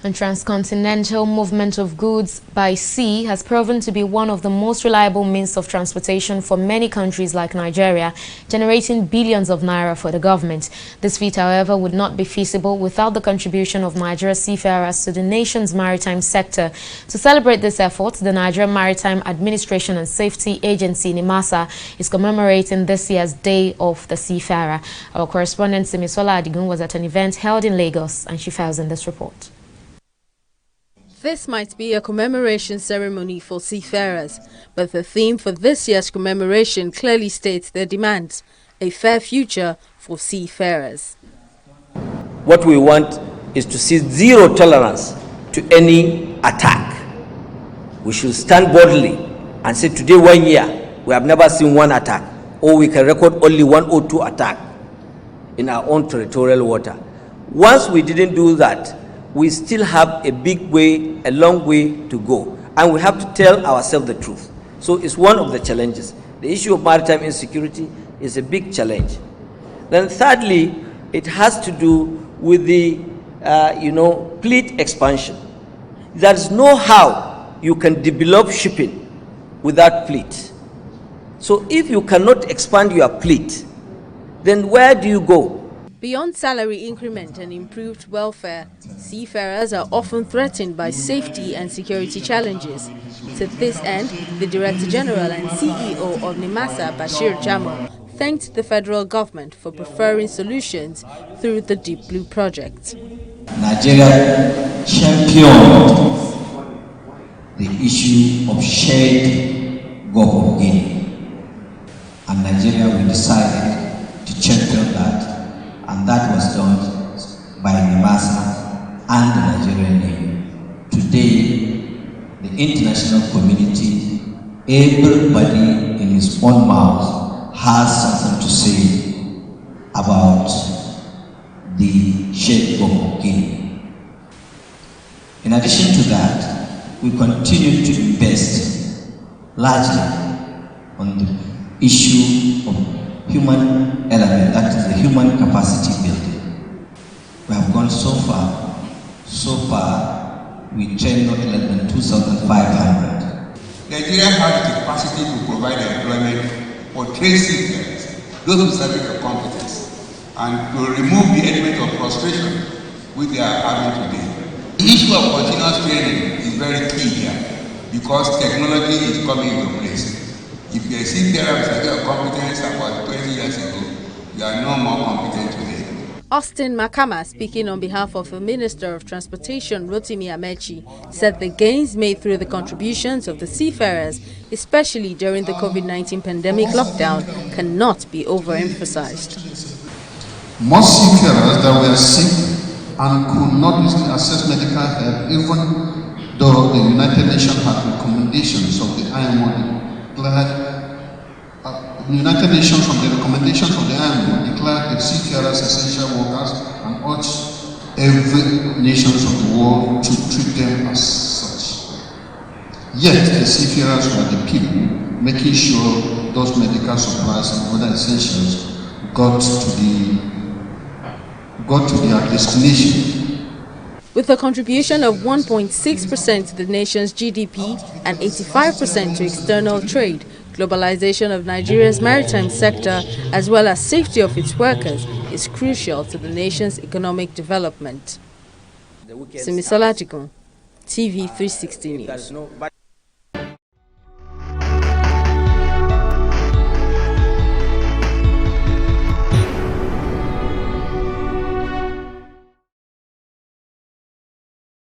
And transcontinental movement of goods by sea has proven to be one of the most reliable means of transportation for many countries like Nigeria, generating billions of naira for the government. This feat, however, would not be feasible without the contribution of Nigeria's seafarers to the nation's maritime sector. To celebrate this effort, the Nigerian Maritime Administration and Safety Agency, NIMASA, is commemorating this year's Day of the Seafarer. Our correspondent, Simisola was at an event held in Lagos, and she files in this report. This might be a commemoration ceremony for seafarers, but the theme for this year's commemoration clearly states their demands: a fair future for seafarers. What we want is to see zero tolerance to any attack. We should stand boldly and say today 1 year we have never seen one attack, or we can record only 1 or 2 attacks in our own territorial water. Once we didn't do that, we still have a long way to go, and we have to tell ourselves the truth. So it's one of the challenges. The issue of maritime insecurity is a big challenge. Then thirdly, it has to do with the fleet expansion. There's no how you can develop shipping without fleet. So if you cannot expand your fleet, then where do you go? Beyond salary increment and improved welfare, seafarers are often threatened by safety and security challenges. To this end, the Director General and CEO of NIMASA, Bashir Jamo, thanked the federal government for preferring solutions through the Deep Blue project. Nigeria championed the issue of shared Gulf of Guinea, and Nigeria will decide to champion that. And that was done by NIMASA and the Nigerian Navy. Today, the international community, everybody in his own mouth has something to say about the shared Gulf of Guinea. In addition to that, we continue to invest largely on the issue of human element, that is the human capacity building. We have gone so far, we train not less than 2,500. Nigeria has the capacity to provide employment for trade seafarers, those who serve their competence, and to remove the element of frustration which they are having today. The issue of continuous training is very key here, because technology is coming into place. If you see there was a competence about 20 years ago, you are no more competent today. Austin Makama, speaking on behalf of the Minister of Transportation, Rotimi Amechi, said the gains made through the contributions of the seafarers, especially during the COVID-19 pandemic lockdown, cannot be overemphasized. Most seafarers that were sick and could not easily access medical help, even though the United Nations had recommendations of the IMO the United Nations, from the recommendations of the IMO, declared the seafarers essential workers and urged every nation of the world to treat them as such. Yet the seafarers were the people making sure those medical supplies and other essentials got to their destination. With a contribution of 1.6% to the nation's GDP and 85% to external trade, globalization of Nigeria's maritime sector, as well as safety of its workers, is crucial to the nation's economic development. Simisola, TV 360 News.